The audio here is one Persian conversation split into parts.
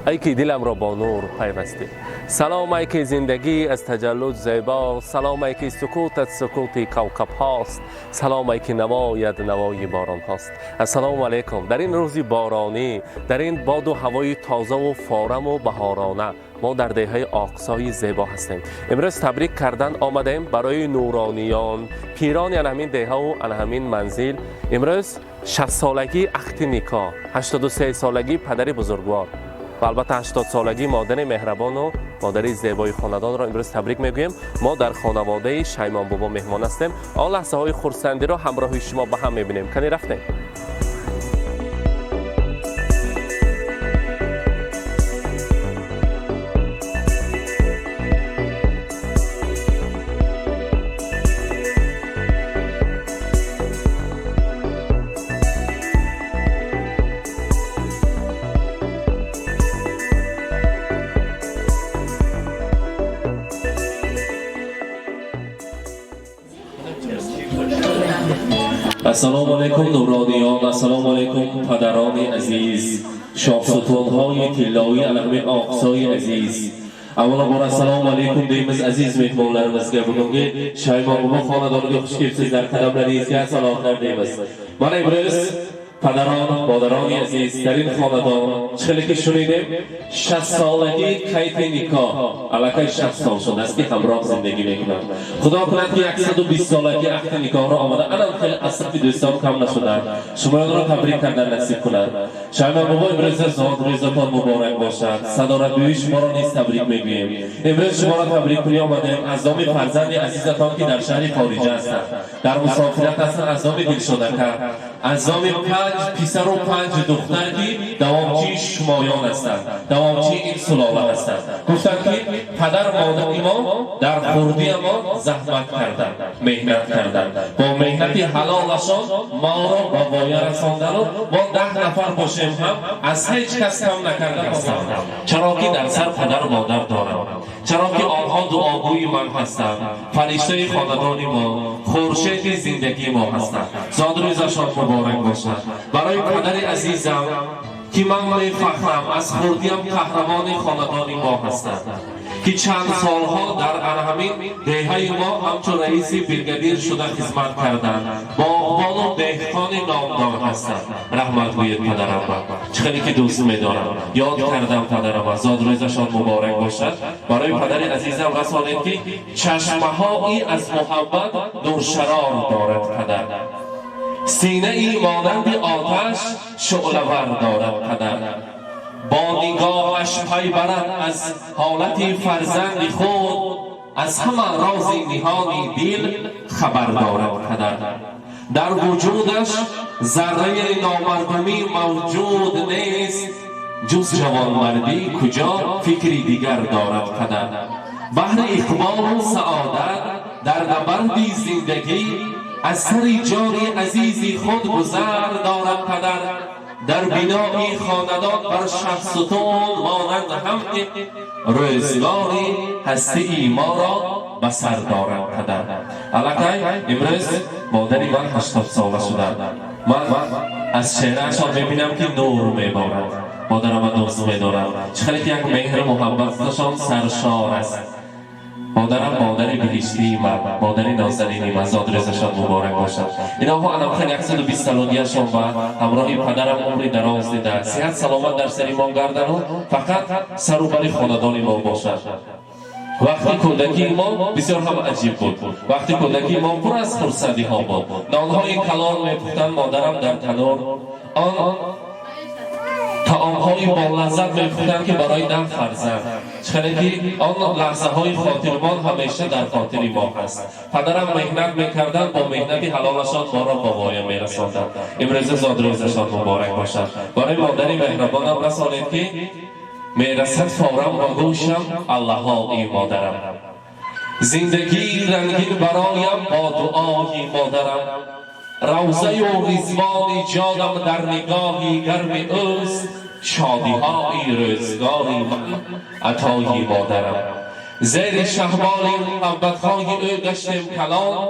ای که دلم را با نور پیوستی. سلام ای که زندگی از تجلد زیبا، سلام ای که سکوتت سکوت کوكب هاست، سلام ای که نوایت نوای باران هاست. السلام علیکم. در این روزی بارانی، در این باد و هوای تازه و فارم و بهارانه، ما در دهه آقصای زیبا هستیم. امروز تبریک کردن آمدیم برای نورانیان، پیران همین دهه و همین منزل. امروز 60 سالگی عقد نکاح، 83 سالگی پدر بزرگوار و البته 80 سالگی مادر مهربان و مادر زیبای خاندان را امروز تبریک میگویم. ما در خانواده شایمان بابا مهمان هستیم. آن لحظه های خرسندی را همراه شما به هم میبینیم. کنی رفتیم. السلام علیکم نورانیان، السلام علیکم پدران عزیز، شاهستان‌های طلایی علم آقصای عزیز. اولا بار السلام علیکم دیمز عزیز مهمانlarımızga bugungi Shayman bobo xonadoniga xush kelibsiz. در qadamlaringizga salomlar deymiz. Mana imroz پدران مادران عزیز در این خاندان چخیلی که شنیدیم 60 سالگی قید نکاح علاقه 60 سال شده است که همراه زندگی میکنند. خدا کند که 120 سالگی عقد نکاح را آمده. الان خیلی اصرف دوستان کم نشدند. شما را تبریک کردن نصیب کنند. شایمان بابا امروز زاد روزتان مبارک باشد. صدارتگوی شما را نیز تبریک میگوییم. امروز شما را تبریک کنی آمدیم. اعضام فرزند عزیزتان که در شهر خارج هستند، در مسافرت هستند، اعضام دلشده‌تر، اعضام 5 پسر و 5 دختر که دوامچی شمایان هستند، دوامچی این سلاله هستند. گفتند که پدر مادر ما در خردی ما زحمت کردند، مهنت کردند. با مهنت حلالشان ما را به وایه رساندند و ما 10 نفر باشیم هم از هیچ کس کم نکرده هستند. چرا که در سر پدر و مادر دارند، چرا که آنها دعاگوی من هستند، فرشته خاندان ما، خورشید زندگی ما هستند. زادروزشان مبارک باشد. برای پدر عزیزم که من میفخرم از خردیم قهرمان خاندان ما هستند که چند سالها در همین دهه ما همچون رئیس بریگادیر شده خدمت کردند. باغبان و دهقان نامدار هستند. رحمت گوید پدرم چقدر که دوست میدارم. یاد کردم پدرم، زاد روزشان مبارک باشد. برای پدر عزیزم رسانید که چشمهایی از محبت نورشرار دارد پدر، سینه ای مانند آتش شعله‌ور دارد پدر، با نگاهش پی برد از حالت فرزند خود، از همه راز نهان دل خبر دارد پدر. در وجودش ذره نامردمی موجود نیست، جز جوانمردی کجا فکری دیگر دارد پدر. بهر اقبال و سعادت در نبرد زندگی از سر جان عزیزی خود گذر دارد پدر. در بنای خاندان بر شهرستان مانند هم روزگاری هستی ما را به سر دارد پدر. علاقه امروز مادری من 80 ساله شده. من از چهرهشان میبینم که نور میبارد. مادرم من دوست میدارم. چقدر که یک مهر محبتشان سرشار است. مادرم مادر بهشتی من، مادر نازنینی من، زاد روزشان مبارک باشد. اینها الان خیلی 120 سالگیشان و همراه پدرم عمری دراز دیده، صحت سلامت در سر ما گردن و فقط سر و بر خاندان ما باشد. وقتی کودکی ما بسیار هم عجیب بود. وقتی کودکی ما پر از خرسندی ها بود. نانهای کلان میپختند مادرم در تنور، آن طعام‌های با لذت می‌خوردند که برای 10 فرزند. چقدر که آن لحظه های خاطرمان همیشه در خاطر ما هست. پدرم مهنت می‌کردند، با مهنت حلالشان ما را به وایه می‌رساندند. امروز زاد روزشان مبارک باشد. برای مادر مهربانم رسانید که میرسد فورم و گوشم الله‌های مادرم. زندگی رنگین برایم با دعای مادرم. روزه و رضوان جانم در نگاهی گرم اوست. شادی های روزگاری من عطای مادرم. زیر شهبال محبت های او گشتم کلان،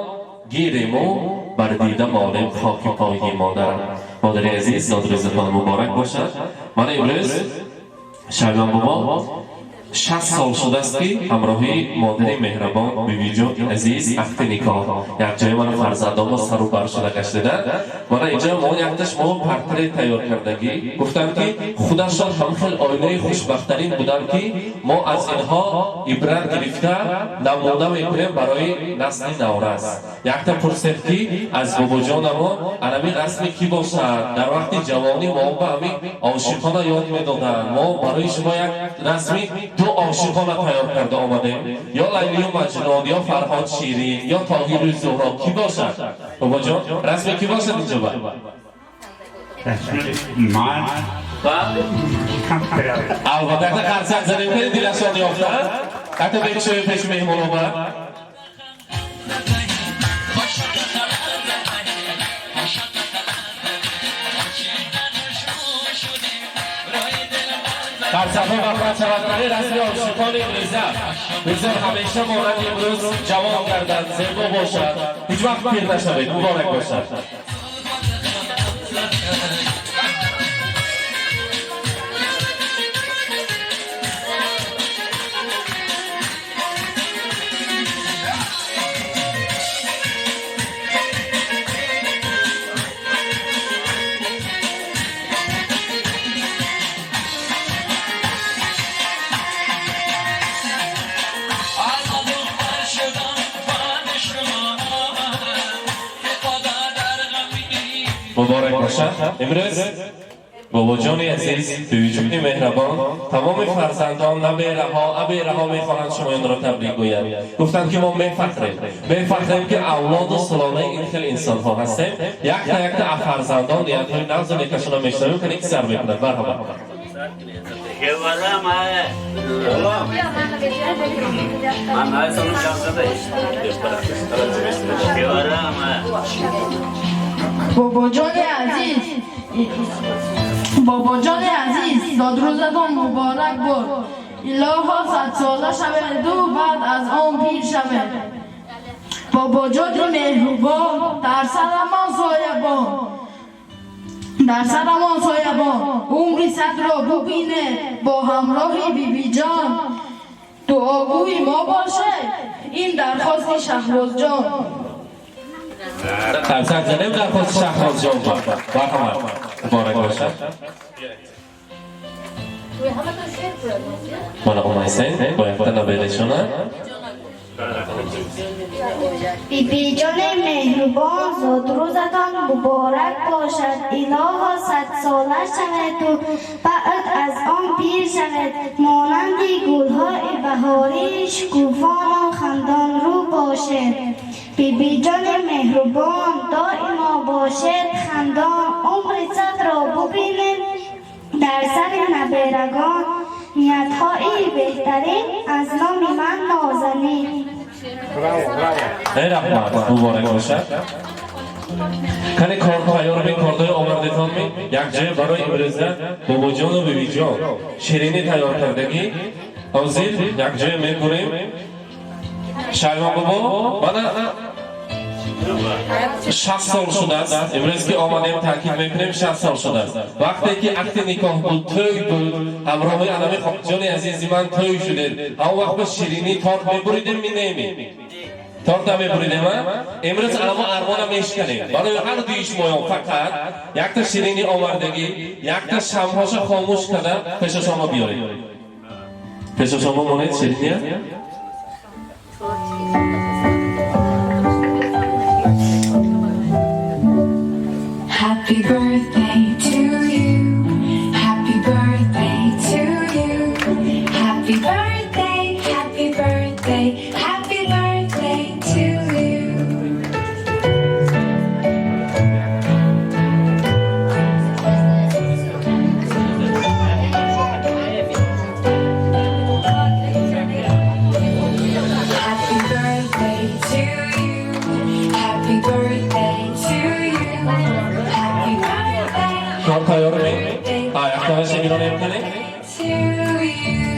گیریم و بر دیده مانم خاک پای مادرم. مادر عزیز زاد روزتان مبارک باشد. من امروز شایان بابا 60 سال شده است که همراهی مادر مهربان بیوی‌جان عزیز عقد نکاح یک جای من فرزندان سر و بر شده گشتند و اینجا ما یکتش ما پرتری تیار کردگی گفتم که خودشان هم خیلی عائله خوشبخت‌ترین بودن که ما از اینها عبرت گرفته نمونه میکنیم برای نسل نورس. یکتا پرسید که از بابا جان ما انمی رسمی کی باشد در وقت جوانی ما به همین عاشقانه یاد میدادن ما برای شما یک رسمی دو عاشقانه تیار کرده آمدیم یا لیلی و مجنون یا فرهاد شیرین یا طاهر و زهرا کی باشد؟ بابا جان رسمی کی باشد اینجا با؟ من البته اگه قرصک زنیم کنید دیلشان یافته حتی به چه پیش مهمون آمد قرصک ها وقت شود رسمی عاشقان ریزه بگذار همیشه مانند امروز جوان گردد زیبا باشد هیچ وقت پیر نشوید مبارک باشد مبارک باشد. امروز بابا جان عزیز به وجود مهربان تمام فرزندان ابی رها میخوانند شما این را تبریک گویند گفتند که ما میفخریم که اولاد و سلانه این خیلی انسان ها هستیم یک تا فرزندان یک های نغز نیکشون را میشنویم که یک سر میکنند مرحبا بابا جان عزیز دادروزتان مبارک باد الها 100 ساله شود و بعد از آن پیر شود بابا جان مهربان در سرمان سایبان عمری صد را ببینه با همراهی بیبی جان دعاگوی ما باشه این درخواست شهباز جان قرصک زنیم درخواست شهباز جان برحمد مبارک باشد مانا اومایسین باید نبیدشونه بیبی جان مهربان زاد روزتان مبارک باشد الها 100 ساله شود و بعد از آن پیر شود مانند گلهای بهاری شکوفان و خندان رو باشد بیبی جان مهربان دائما باشد خندان عمر صد را ببینید در سر نبیرگان نیت‌های بهترین از نام من نازنین ای رحمت مبارک باشد کنی کار تیار بین کاردای آمردتان می یک جای برای امروزه بابا جان و بیبی جان شیرینی تیار کردگی از زیر یک جای میکنیم شایان بابا بنا 60 سال شده است امروز که آمدیم تاکید میکنیم 60 سال شده است وقتی که عقد نکاح بود توی بود همراه انمی جان عزیزی من توی شده هم وقت به شیرینی تارت میبریدیم می تارت نمیبریدیم امروز اما ارمان میشکنیم برای هر دویش مایان فقط یک تا شیرینی آوردگی یک تا شمهاش خاموش کرده پیش شما بیاریم پیش شما مانید شیرینی Happy birthday to you. Happy birthday to you. Happy birthday, happy birthday, happy birthday to you. Happy birthday to you. Happy birthday to you. Happy birthday کار تیار می یک تا شیرینی میکنیم to you.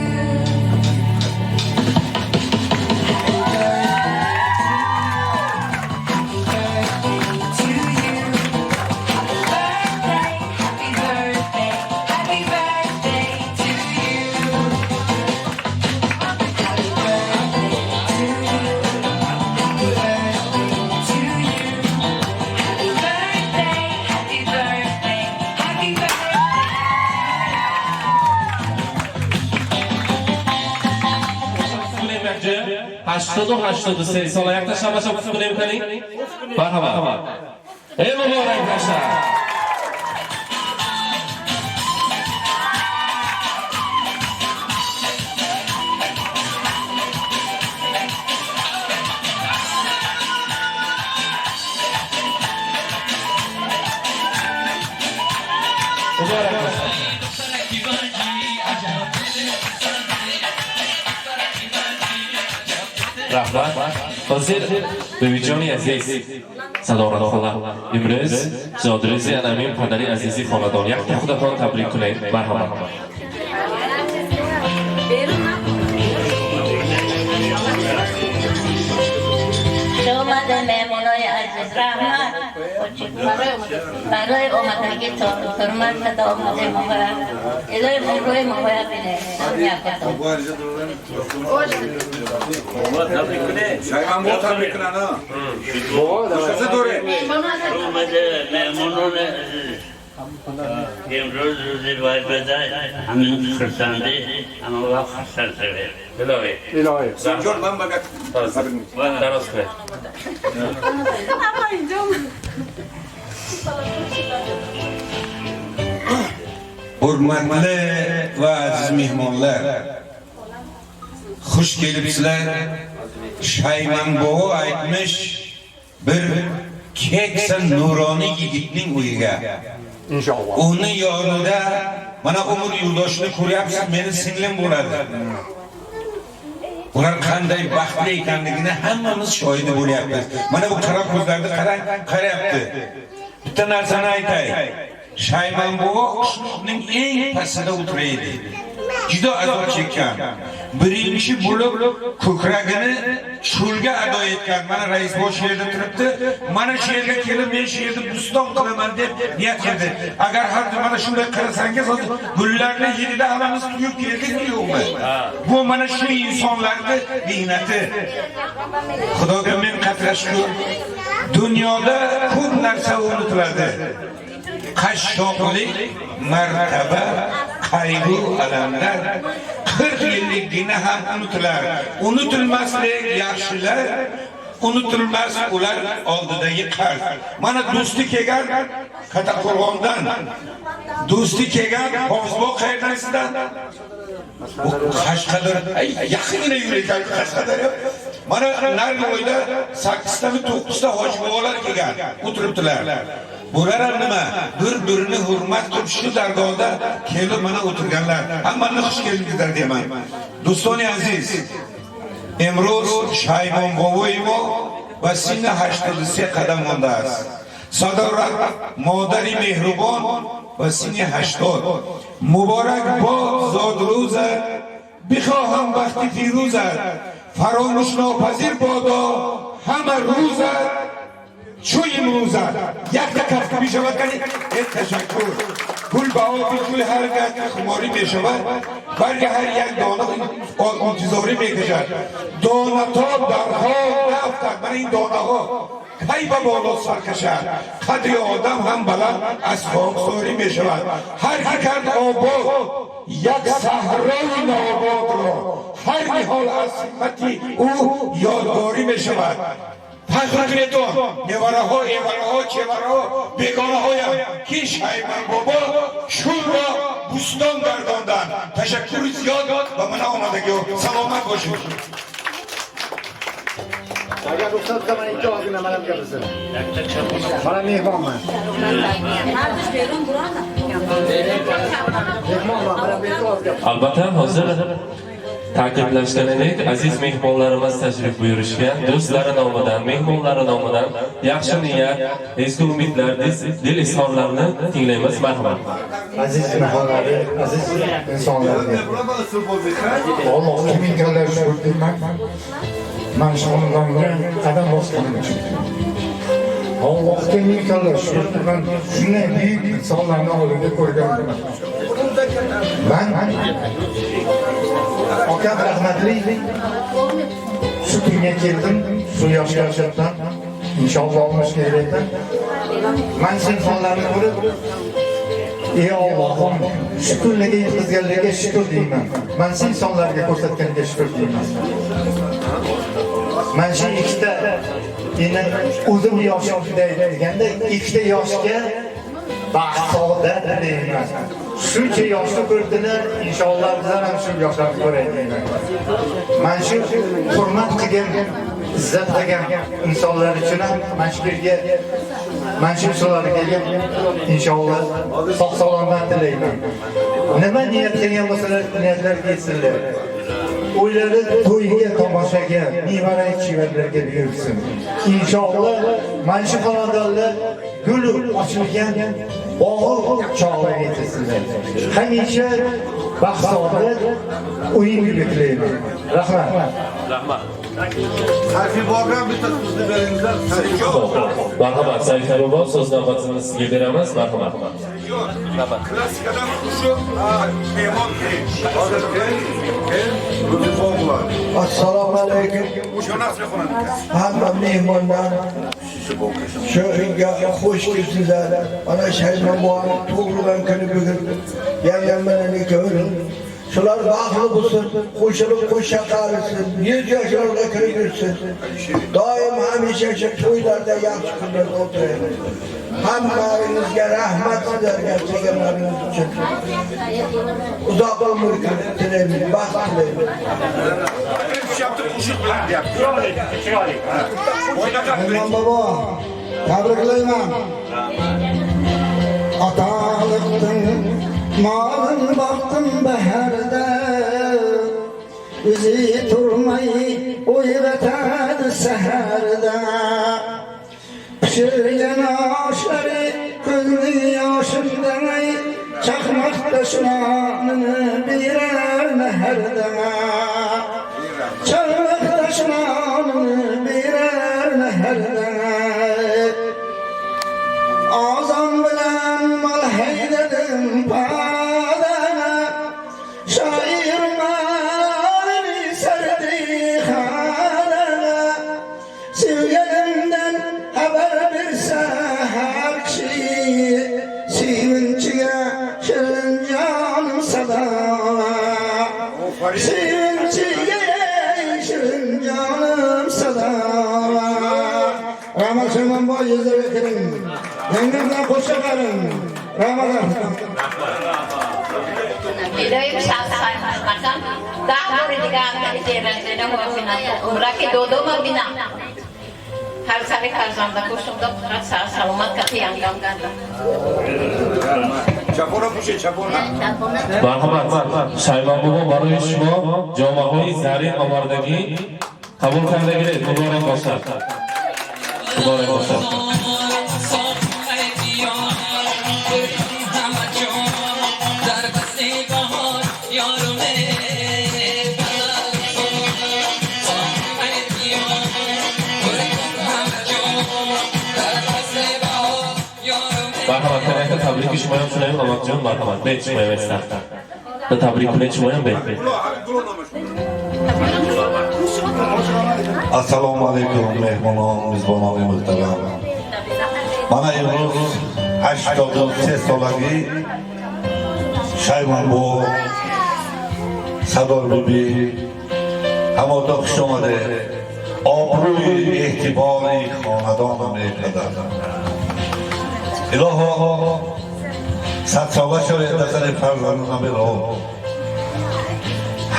Happy birthday to you. 83 سال ayakta shamasha kutib emkaning. Marhamat. Ey muborak yoshlar. Rahmat. Hozir Bebijoni aziz Sadoratxonlar imroz Zodirizi anamin padari azizi xonadon yakta xudoton tabrik qilaylik. Marhamat. اومده مهمونای عزیز رحمت برای اومدگی تو حرمت بده اومده مبارک الهی روی مبارک بده شایان با تبریک کنه نه کسی دوره اومده مهمونان امروز روزی باید بده همین خرسنده اما وقت خرسنده الهی جون من بگم درست کنید. hurmatli va aziz mehmonlar, xush kelibsizlar. Shayman bobo aytmish, bir keksa nuroniy yigitning uyiga. İnşallah. Uni yonida mana umr yo'ldoshini ko'ryapsiz, meni singlim bo'ladi. Ular qanday baxtli ekanligini hammamiz shohidi bo'lyapmiz. Mana bu qora ko'zlarni qarayapti. Bitta narsani aytay. Shayman bobo qishloqning eng pastida o'tiraydi. Juda azob chekkan. Birinchi bo'lib ko'kragini cho'lga ado etgan. Mana rais bosh yerda turibdi. Mana shu yerga kelib men shu yerda buston qilaman deb niyat qildi. Agar har mana shunday qarasangiz, gullarni yilida hammamiz tuyib keldikmi yo'qmi? Bu mana shu insonlarning mehnati. Xudoga men qattiq shukr. Dunyoda ko'p narsa unutiladi. Qashshoqlik, martaba, qayg'u, alamlar 40 yillikgina ham unutilar. Unutilmaslik yaxshilar, unutilmas ular oldidagi qarz. Mana do'sti kelgan Kattaqo'rg'ondan, do'sti kelgan Hofizboq qayerdansidan? Qashqadaryo, yaqingina yurgan Qashqadaryo. Mana Nargiboyda 8 ta 9 ta hoji bobolar kelgan, o'tiribdilar. Bular ham nima? Bir-birini hurmat qilib shu dargohda kelib mana o'tirganlar. Hammani xush keldingizlar deyman. Do'stoni aziz, امروز شایمان بابای ما و سن 83 قدم مانده است. صدارت مادری مهربان و سن 80. مبارک باد زادروزت، بخواهم وقتی فیروزت، فراموش ناپذیر بادا همه روزت چوی امروزت. یک کف می شود کنید. تشکر. گل به آبی گل هر گرد خماری می شود، برگ هر یک دانه انتظاری می کشد. دانه تا در خواب نفتد. من این دانه ها کی به بالا سر کشد. قدر آدم هم بلند از خاکساری می شود. هر که کرد آباد یک صحرای ناباد را، هر حال از همتی او یادگاری می شود. فخرتون نواره ها، ایواره ها، چواره ها، بیگانه هایم که شایمان بابا شور را بوستان گرداندن. تشکر زیاد و من آمدگی و سلامت باشید. اگر رخصت کنم اینجا آقایون منم گرزم. منم مهمان من. Albatta hozir ta'kidlashganidek aziz mehmonlarimiz tashrif buyurishgan, do'stlari nomidan, mehmonlari nomidan yaxshi niyat, ezgu umidlar, dil izhorlarini tinglaymiz. Marhamat. Aziz mehmonlarga, aziz insonlarga. Allohga ming karra shukr deyman. Men shundan qadam bosganim uchun. Allohga ming karra shukr deyman. Shunday buyuk insonlarni oldida ko'rganman. Ben Akam rahmatli shu kunga keldim, shu yoshlardan inshaalloh olmish kerakdan. Men insonlarni ko'rib, ey Allohim, shu kunlarga yetkazganligiga shukr deyman. Men insonlarga ko'rsatganiga shukr deyman. Mana shu ikkita endi o'zim yoshimda deganda ikkita yoshga baxt saodat tilayman. Shuncha yoshni ko'rdilar, inshaalloh bizlar ham shu yoshlarni ko'raylik. Mana shu hurmat qilgan, izzat qilgan insonlar uchun ham mana shu yerga mana shu so'zlarga kelib inshaalloh sog' salomat tilayman. Nima niyat qilgan bo'lsalar, niyatlarga yetsinlar. O'ylari to'yga, tomoshaga, nevara-chevarlarga buyursin. Inshaalloh mana shu xonadonlar gul ochilgan bog' chog'iga yetsinlar. Hamisha baxt saodat o'yinga tilayman. Rahmat. Rahmat. Harfi borgan bitta qizni beringlar. Marhamat, Said Karimov so'z navbatini sizga beramiz. Marhamat. Klassikadan shu mehmon hozir Assalomu alaykum. Hamma mehmonlar shu uyga xush kelibsizlar. Ana Shaymon buvani tug'ilgan kuni bugun yangi bilan ko'ring. Shular baxtli bo'lsin, qo'shilib qo'sha qilsin, 100 yoshlarga kirib yursin. Doim hamisha shu to'ylarda yaxshi kunlarda o'tiraylik. Hammangizga rahmat sizlarga kelganlaringiz uchun. Uzoq umr tilayman, baxt tilayman. Aymon bobo, tabriklayman. Ataliqdin malın baktım baharda, Üzi turmayı uyvetadı seherde. Pişirgen aşları gözlü yaşımdan, Çakmak taşınanını birer meherden. Çakmak taşınanını birer meherden. Azam bilen mal heyledim padana, şair malini serdi hanana. Sevgilimden haber verse her kişi, sevinçine şirin canım sadana. Sevinçine şirin canım sadana. Ramazan'ın boy yüzleri kirin. Yengemden koşakarım. Ramazan. Ilayım sasay macam dah boleh diganti jalan jalan umrah ke dodo mah bina. Hal sari hal zamda kusum dok rasa selamat ketiang gam ganda. Çapora puşe çapora. Marhamat, Shaymon bobo baroy shuma jomahoyi zarin omardagi qabul qilganligiga muborak bo'lsin. Muborak bo'lsin. Marhamat, kanaka tabriki shuma ham shunayam omadjon, marhamat. Bet shuma emasdan. Tabrik bilan shuma ham bet. Assalomu alaykum mehmonon, mezbononim muhtaram. Mana imroz 83 solagi Shaymon bu Sador bibi hamda xush omade obro'y e'tibori xonadon mehnat. Iloho satsola shoyat nazar farzandona bero.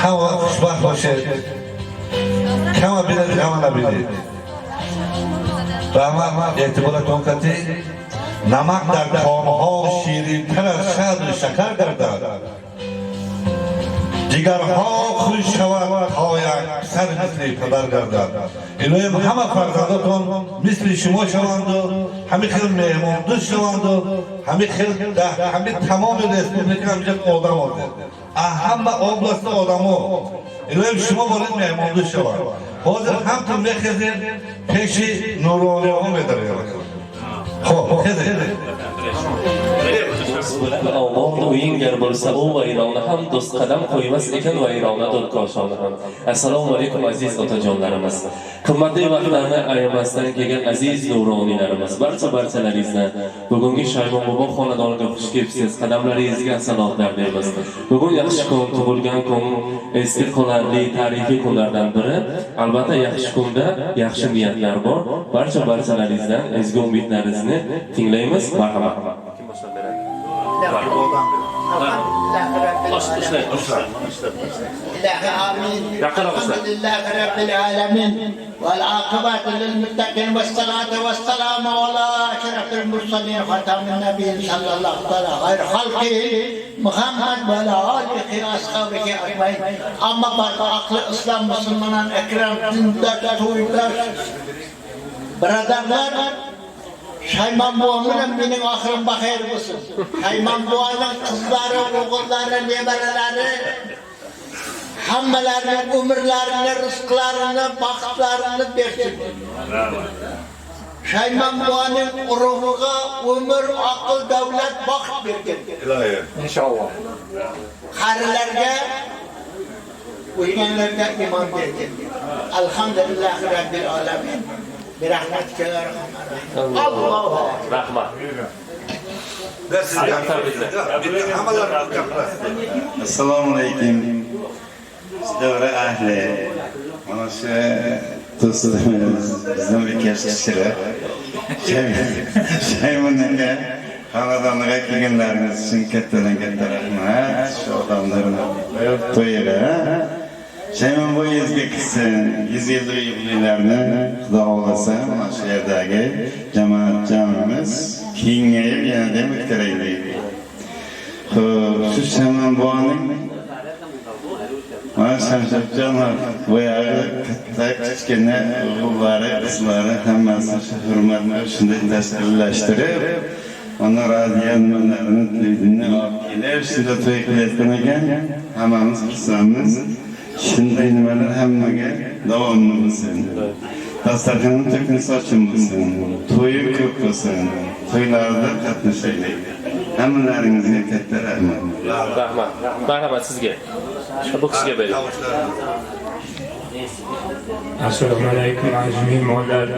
Hamma xushbaxt bo'lsin. Kama bilir, kama nabilir. Rahmat e'tiboratun kati namak dar taomha shirintar az shad و shakar gardad. Jigarha khush shavad ta yak sar misli padar gardad. Ilohim hamma farzandotun misli shuma shavand و hami khil mehmondo'st shavand و hami tamom respublika hamja odam bo'ldi. Hamma oblastda odamlar Ilohim shuma bo'lib mehmondo'st shavand. Hozir ham tun mexizin peşi nuroniyon ediyor. Xo'p, Biz bilan omon Biroq uying gar bo'lsa u vayrona ham do'st qadam qo'ymas ekan vayrona do'stkoshona ham. Assalomu alaykum aziz otajonlarimiz. Qimmatli vaqtlarni ayamasdan kelgan aziz nuroniylarimiz, barchalaringizni bugungi Shaymon bobo xonadoniga xush kelibsiz. Qadamlaringizga salomlar deymiz. Bugun yaxshi kun, tug'ilgan kun, eski qolarli tarixiy kunlardan biri. Albatta yaxshi kunda yaxshi niyatlar bor. Barchalaringizdan ezgu umidlaringizni tinglaymiz. Marhamat. Kim boshlab beradi? الحمد لله رب العالمين والعاقبة للمتقين والصلاة والسلام على أشرف المرسلين ختام النبي صلى الله عليه خلقه محمد وعلى آله وأصحابه أجمعين. أما بعد أخل الإسلام مسلمان أكرم دindar to'ylar birodarlar, Shaymon buvamning mening oxirim baxayr bo'lsin. Shaymon buvaning qizlari, o'g'illari, nevaralari hammalarining umrlarini, rizqlarini, baxtlarini bersin. Shaymon buvaning urug'iga umr, aql, davlat, baxt bersin. Inshaalloh. Qarilarga, o'lganlarga iymon bersin. Alhamdulillah robbil alamin. برحمتك يا رحمن الله Rahmat. Assalomu alaykum. Davra ahli. Mana shu do'stlarimiz, bizning bekashchilar. Shaymon aka xonadoniga kelganlarimiz uchun kattadan katta rahmat. Shu odamlarni to'yira. Shaymon boyingizga qilsin, 100 yillik yubileylarni Xudo xolasa mana shu yerdagi jamoatchamiz kengayib yanada o'tkazaylik. Xo'p, shu Shaymon boyning mana Shamshabjon boyagi katta kichkina o'g'illari, qizlari hammasi shu hurmatni shunday tashkillashtirib, ona radiyalarini to'yini olib kelib, shunda to'y qilayotgan ekan, hammamiz xursandmiz. Shunday nimalar hammaga davomli bo'lsin. Dasturxonning to'kin sochim bo'lsin. To'yi ko'p bo'lsin. To'ylarda qatnashaylik. Hammalaringizga katta rahmat. Rahmat. Marhamat sizga. Bu kishiga bering. Assalomu alaykum aziz mehmonlar.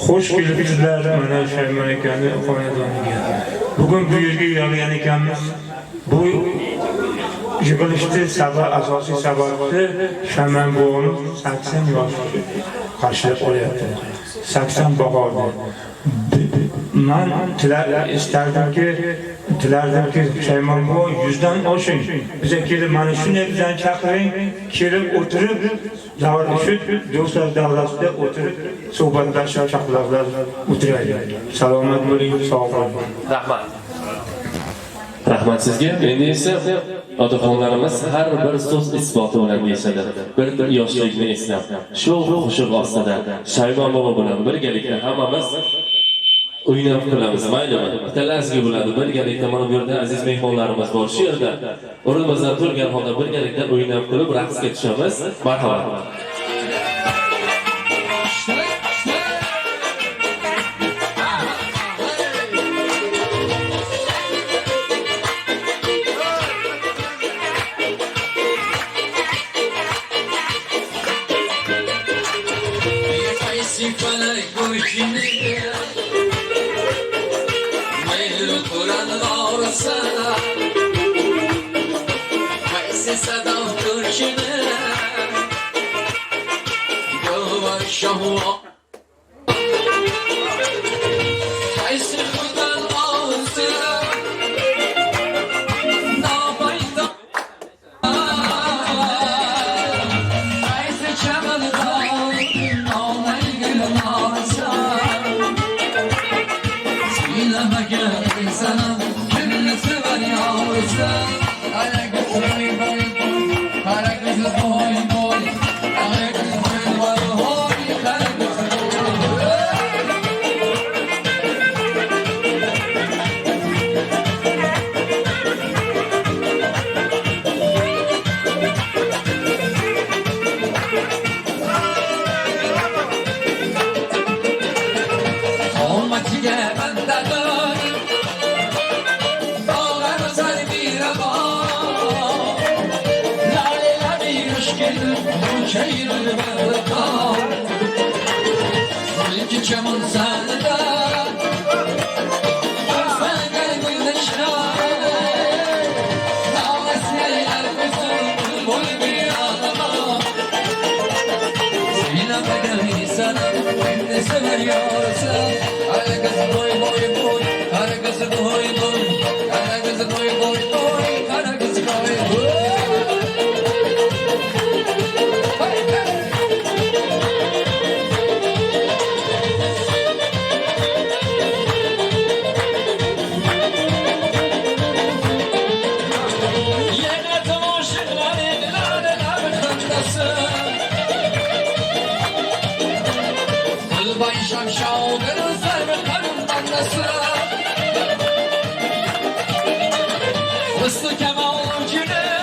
Xush kelibsizlar mana Shaymon akaning xonadoniga. Bugun bu yerga yig'ilgan ekanmiz. Bu yig'ilishning asosiy sababi Shaymon buvamiz 80 yosh qarshilab olyapti. 80 bahorda. Men tilardimki Shaymon buva 100dan oshing. Biza kelib mana shunday bizdan chaqiring, kelib o'tirib, do'stlar davrasida o'tirib, suhbatlashib, chaqlab o'tiraylik. Salomat bo'ling, sog' bo'ling. Rahmat. Rahmat sizga. Endi esa otaxonlarimiz har bir so'z isboti bilan yashadi. Bir yoshlikni eslab, shu qo'shiq ostida Shaymon bobo bilan birgalikda hammamiz o'ynab qilamiz, maylimi? Bittalarga bo'ladi. Birgalikda mana bu yerda aziz mehmonlarimiz bor. Shu yerda o'rnimizdan turgan holda birgalikda o'ynab qilib raqsga tushamiz. Marhamat. Mıstık Kemal Cüne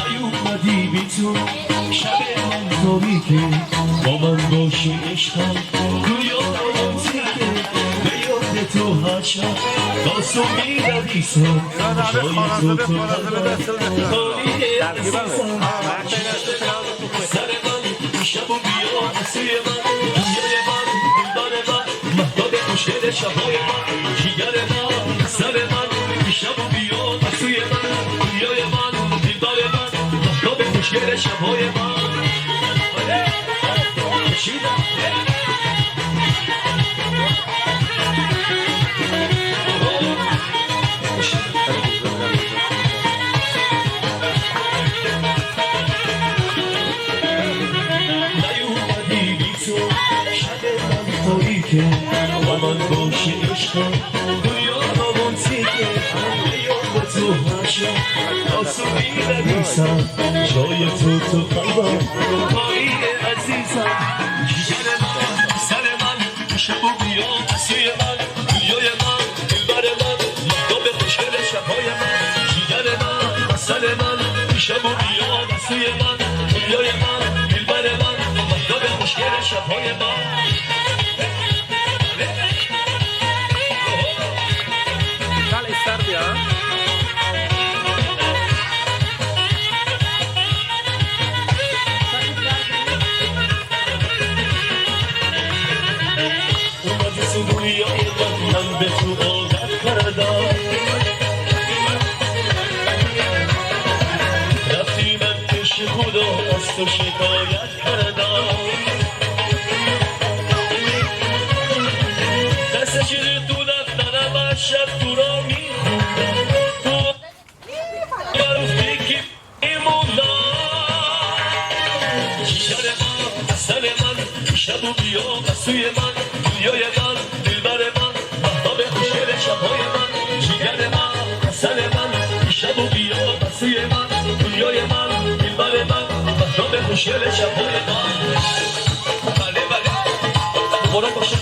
نیومدی بی تو شب من تاریکه با من باشی عشقم گویا رومانتیکه به یاد تو هر شب داستو میروی سر جای تو تو قلبم خالیه عزیزم سر من شب و بیا سوی من دنیای من دلبر من مهتاب خوشگل شبهای من جیگر من سر من شب و بیا سوی من دنیای من دلبر من مهتاب خوشگل شبهای من نیومدی بی تو شب من تاریکه با من باشی عشقم دنیا رومانتیکه به یاد تو هر شب داستو می‌نویسم جای تو تو قلبم خالی عزیزم جیگر من سر من شب و بیا سوی من دنیای من دلبر من مهتاب خوشگل شبهای من جیگر من سر من شب و بیا سوی من دنیای من دلبر من مهتاب خوشگل شبهای من من به تو عادت کردم رفتی من پیش خدا از تو شکایت کردم دست شیر تو دفترم از شب تو را میخوندم تو برفتی که میموندم جیگر من سر من شب و بیا سوی من دنیای من دلبر من مهتاب خوشگل شبهای من جیگر من سر من شب و بیا سوی من دنیای من دلبر من مهتاب خوشگل شبهای من بله بله مبارک باشه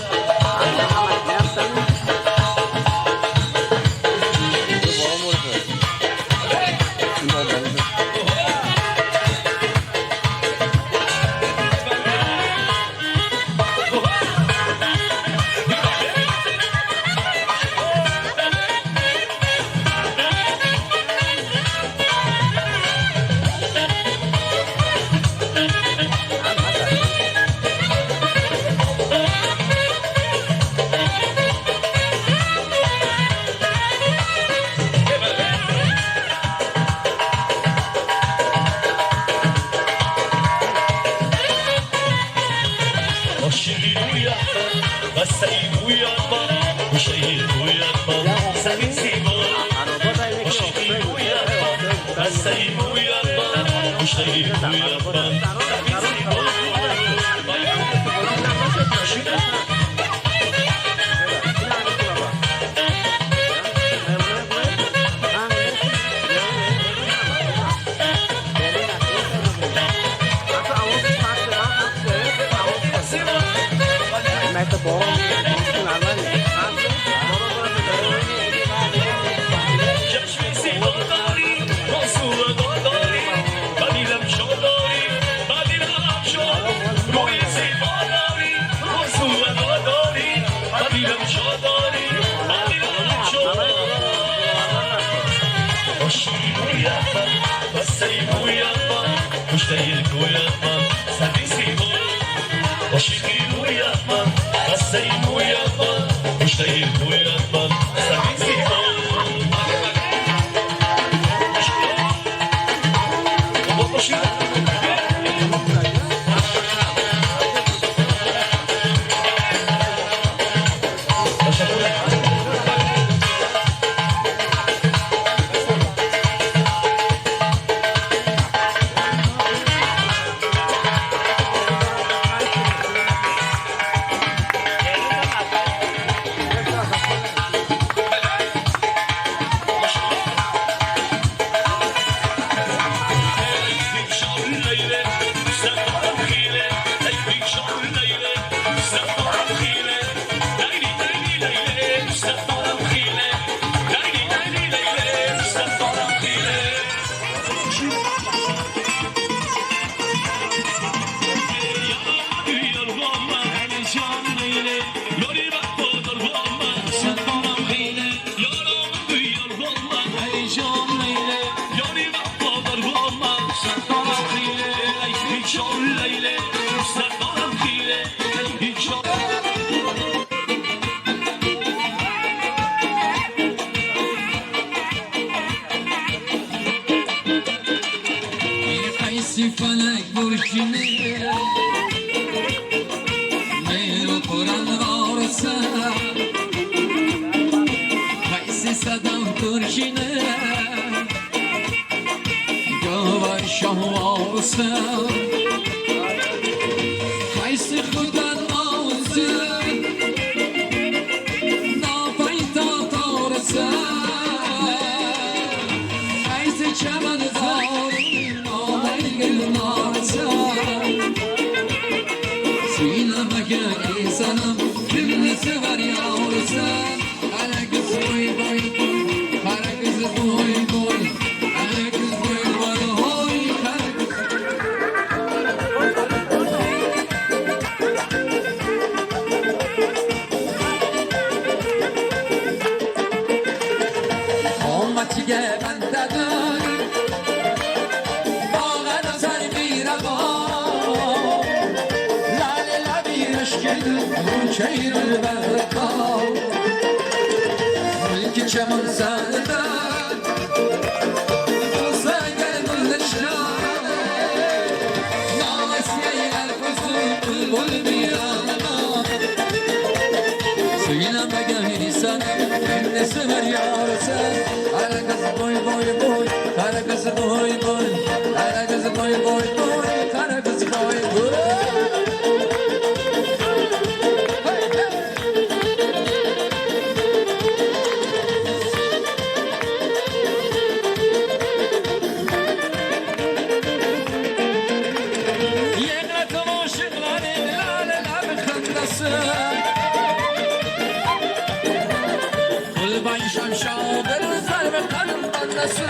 سی فلک برشینه میرو پرن وارسه قیسی صدم برشینه گوار شاه وارسه قیسی خودن آوزه ناپیتا تارسه قیسی چمن زار İnsanım kimisi var yavrusu Ana kız boy boy Kara kız boy boy Ana kız boy boy boy Kara kız Olmaçıge bendedir Bağlar azar bir ağır شير البرقاء ملك شمن سادان وصاق الاشجار ناس يا الفسوق والبيانا سينا بقى سنة من سمر يا رسال على قص بوي بوي بوي على قص بوي بوي على قص بوي بوي بوي على قص بوي بوي شمشادر سرب قلم بندسه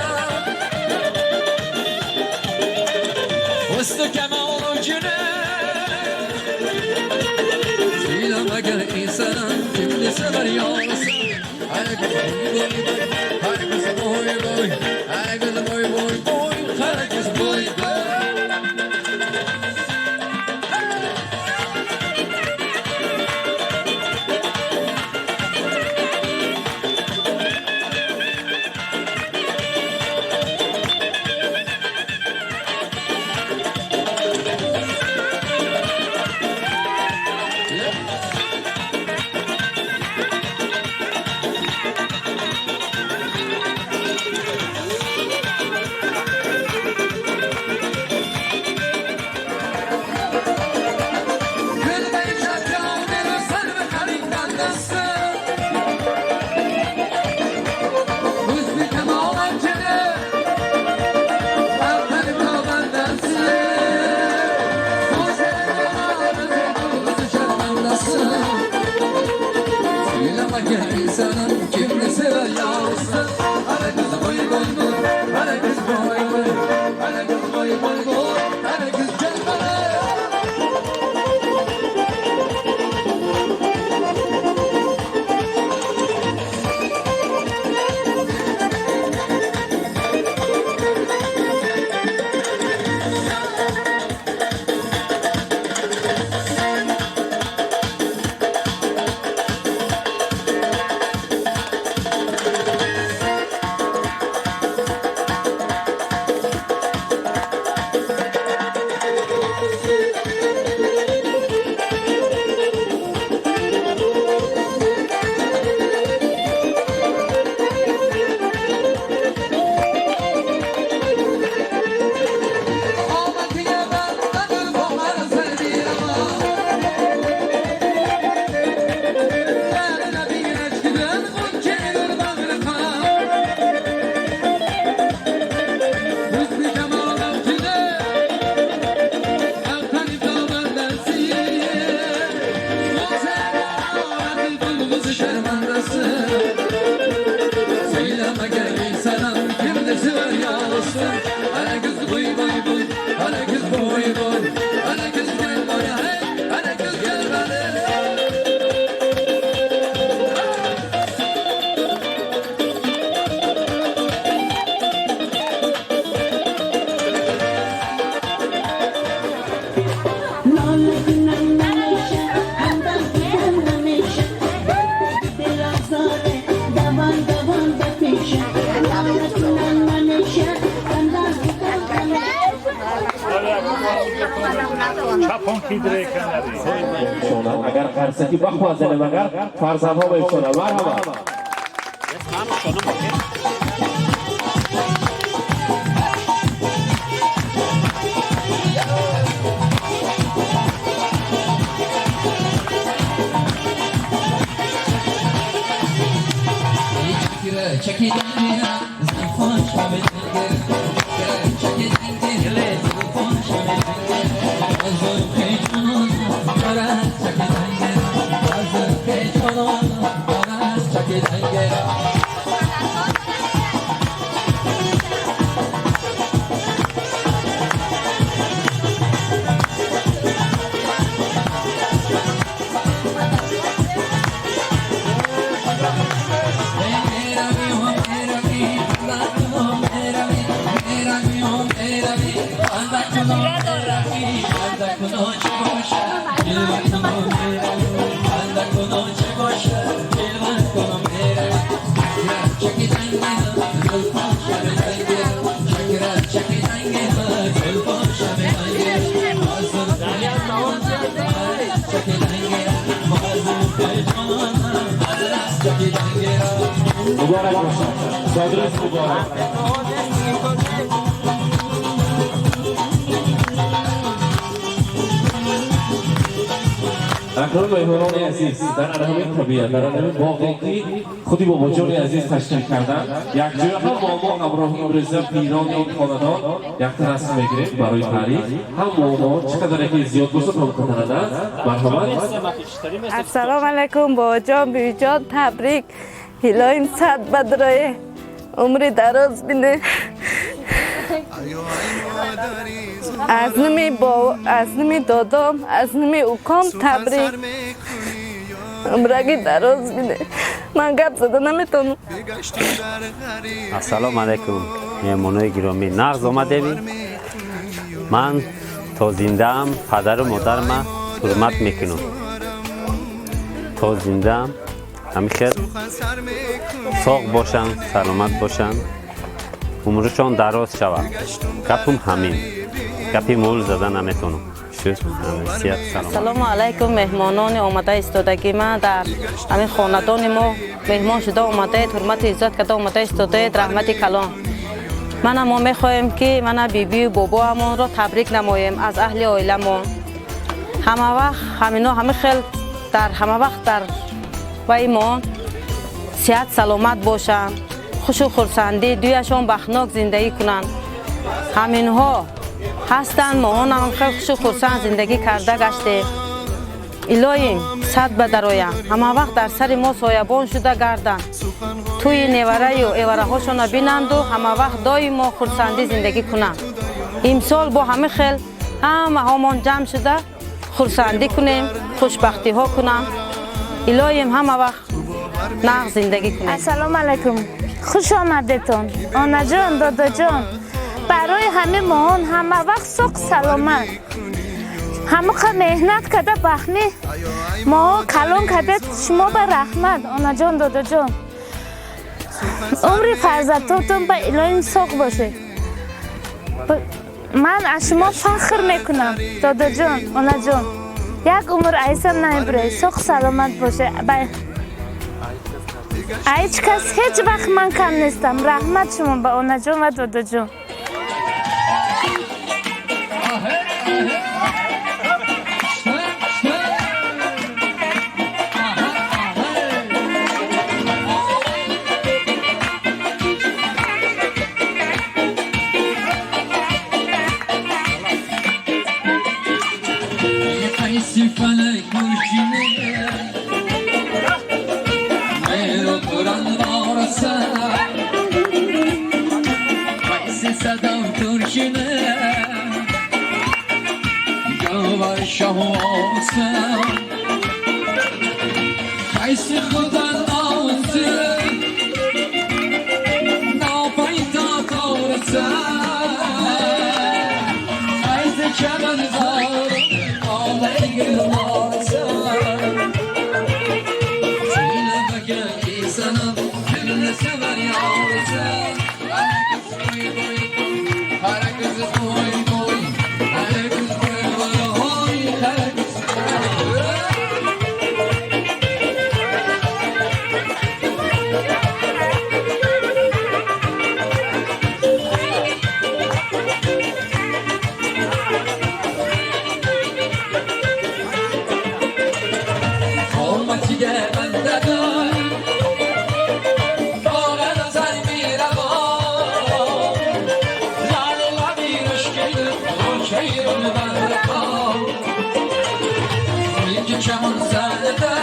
وسط کمال و جنه سیلم اگر ایسانم جمله سبر یارسه هرگز بوی بوی هرگز بوی بوی هرگز بوی بوی بوی هرگز بوی بوی میشونن اگر قرصکی بخوازن مگر فرزندها میشونن مرحبا مبارک باشد صادرس مبارک اکنون مهمانان عزیز در عالم طبیعت در عالم باقی خودی با بچه‌های عزیز تشریف کردن یک جای هم با ما ابراهیم رضا پیران این خاندان یک رسم میگیریم برای تعریف هم موضوع چقدر که زیاد گفت هم کنند مرحبا السلام علیکم با جان بیجان تبریک هیلاین صد بدرای عمری دراز بینه از نمی دادم از نمی اوکام تبریک عمرگی دراز بینه من گپ زده نمیتونم السلام علیکم مهمانای گرامی نغز آمده بی من تا زنده ام پدر و مادرم حرمت میکنم تا زنده ام همیشه ساق باشن سلامت باشن عمرشان دراز شود گپم همین گپی مول زدن نمیتونم سلام علیکم مهمانان آمده ایستادگی ما در همین خاندان ما مهمان شده آمده حرمت عزت کرده آمده ایستاده رحمت کلان من ما میخوایم که من بیبی و بابا همون را تبریک نماییم از اهل عائلمون همه وقت همینا همه خیل در همه وقت در و ایمان صحت سلامت باشن خوش و خرسندی دویشان بخناک زندگی کنن همینها هستن ما هم خیلی خوش و خرسند زندگی کرده گشته الهی صد بدرایم همه وقت در سر ما سایبان شده گردن توی نیوره و ایوره هاشون بینند و همه وقت دای ما خرسندی زندگی کنن امسال با همه خیل همه همان جمع شده خرسندی کنیم خوشبختی ها کنم الهی همه وقت نغ زندگی کنیم السلام علیکم خوش آمدتون آنا جان دادا جان برای همه ماهان همه وقت سوق سلامت همه که مهنت کرده بخنی ما کلان کرده شما به رحمت آنا جان دادا جان عمری فرزندتون به الهی سوق باشه من از شما فخر میکنم دادا جان آنا جان یک عمر ایسا نمیبره سوق سلامت باشه هیچ کس هیچ وقت من کم نیستم رحمت شما به آنا جان و دادا جان Kaysi khudan ağzı Napayta kavrasa Kaysi çaman zar Ağlay gülmasa Söyle bakın ki sana Gülünü sever yavrusa Kara kız koy koy Kara kız koy koy Kara حیران برقا یک کمان زده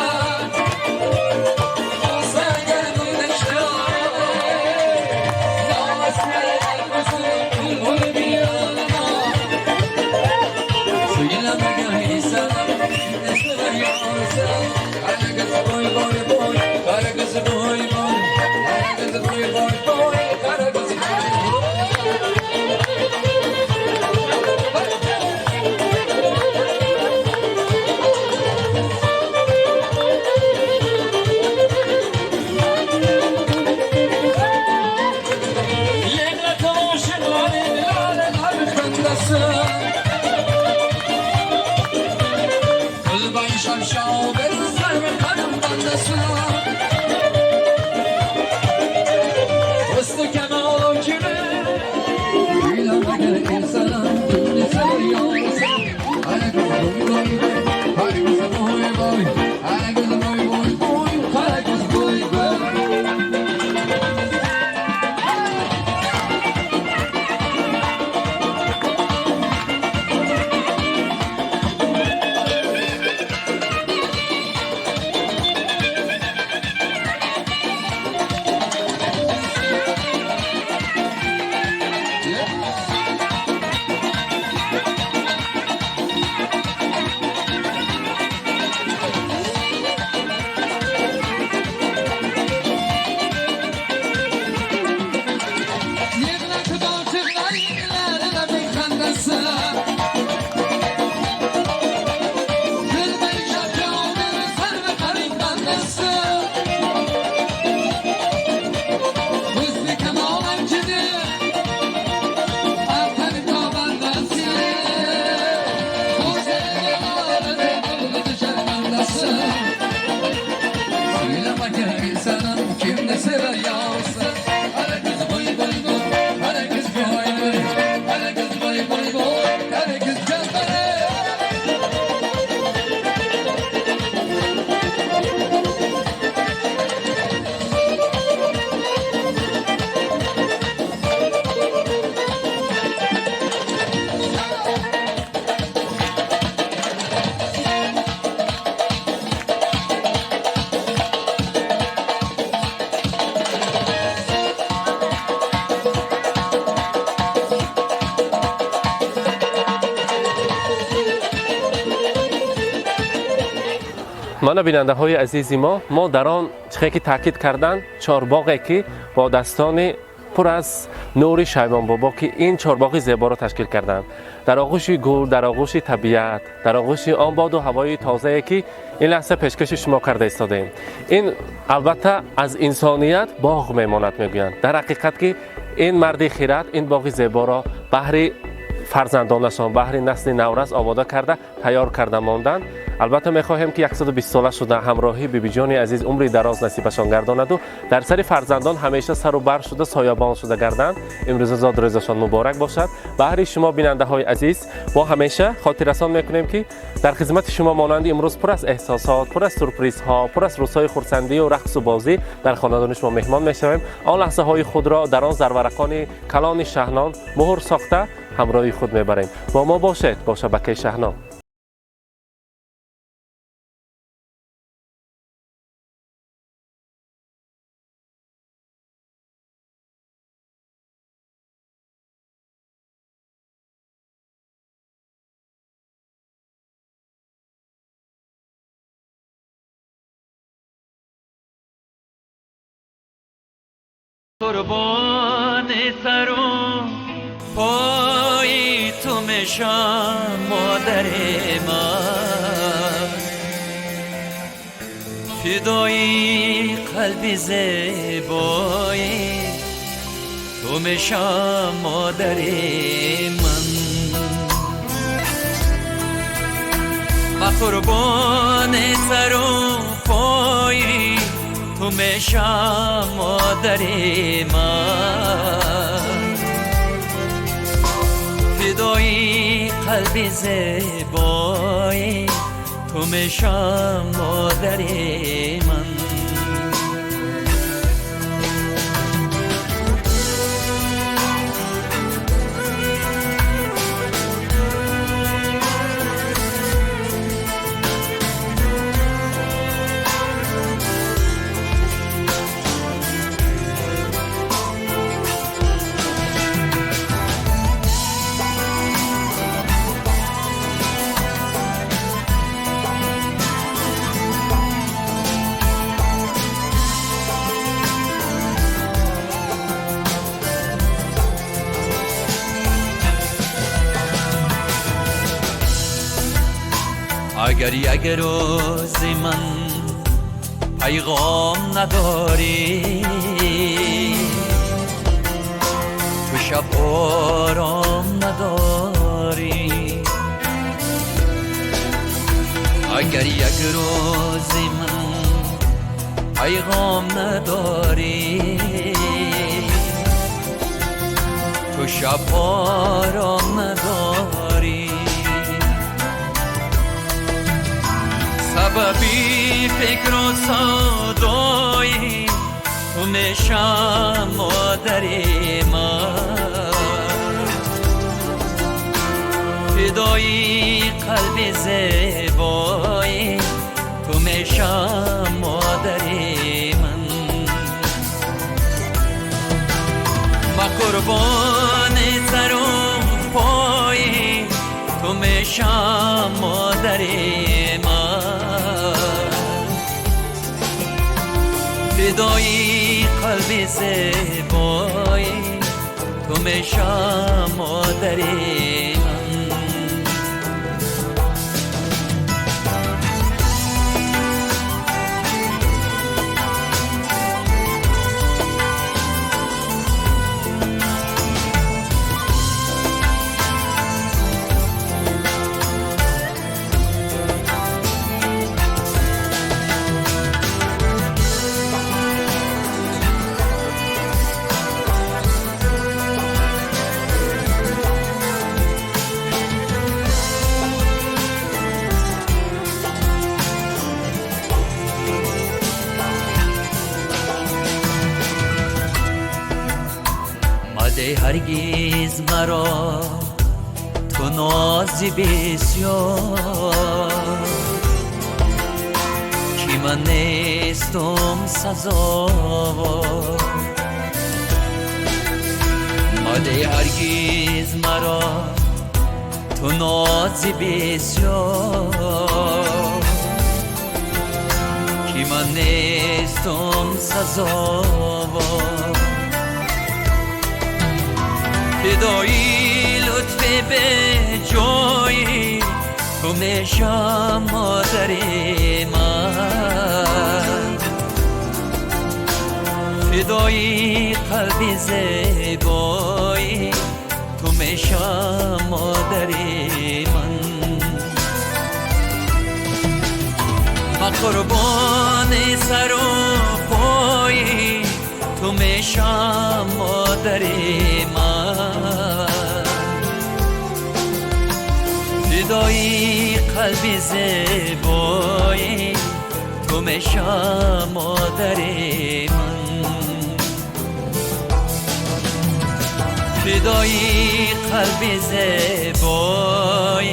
من بیننده های عزیزی ما در آن چه که تاکید کردن چهارباغی که با دستان پر از نور شایبان بابا که این چهارباغ زیبا را تشکیل کردند در آغوش گل، در آغوش طبیعت، در آغوش آن باد و هوای تازه که این لحظه پیشکش شما کرده ایستادیم. این البته از انسانیت باغ میماند میگویند. در حقیقت که این مرد خیرات این باغ زیبا را بهر فرزندانشان بهر نسل نورس آماده کرده تیار کرده ماندند. البته میخواهیم که 120 ساله شده همراهی بیبی جان عزیز عمری دراز نصیبشان گرداند و در سر فرزندان همیشه سر و بر شده سایبان شده گردند. امروز زاد روزشان مبارک باشد. بهر شما بیننده های عزیز ما همیشه خاطر رسان میکنیم که در خدمت شما مانند امروز پر از احساسات، پر از سورپرایزها، پر از روزهای خرسندی و رقص و بازی در خانواده شما مهمان میشویم. آن لحظه های خود را در آن زرورقان کلان شهنان مهر ساخته همراهی خود میبریم. با ما باشید با شبکه شهنان. قربان سر و پای تو میشم مادر من، فدای قلب زیبای تو میشم مادر من. ما قربان سر و پای تو میشم مادر من، فدای قلب زیبای تو میشم مادر من. اگر یک روزی من پیغام نداری تو شب آرام نداری اگر یک روزی من پیغام نداری تو شب آرام نداری سببی فکر و صدای تو میشم مادر من فدای قلب زیبای تو میشم مادر من ما قربان سر و پای تو میشم مادر من فدای قلب زیبای تو میشم مادر من هرگز مرا تو نازی بسیار که من نیستم سزاوار مده هرگز مرا تو نازی بسیار که من نیستم سزاوار فدایی لطف به جای تو میشم مادر من فدایی قلب زیبای تو میشم مادر من ما قربان سر و پای تو میشم مادر من فدای قلب زیبای تو میشم مادر من فدای قلب زیبای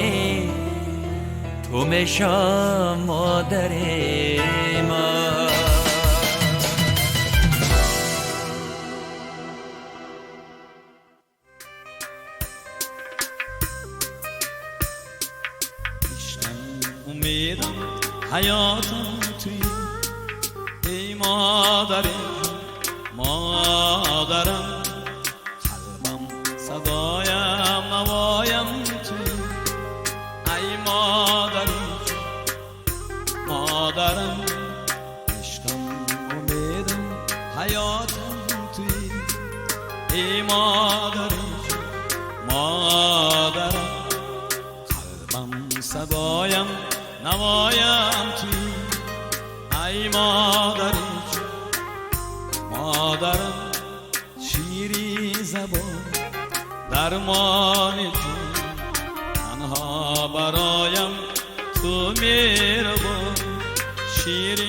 تو میشم مادر من امیدم حیاتم توی ای مادرم قلبم صدایم نوایم توی ای مادرم عشقم امیدم حیاتم توی ای مادرم قلبم صدایم نوایم توی ای مادرم شیری زبان درمان جون تنها برایم تو مهربان شیری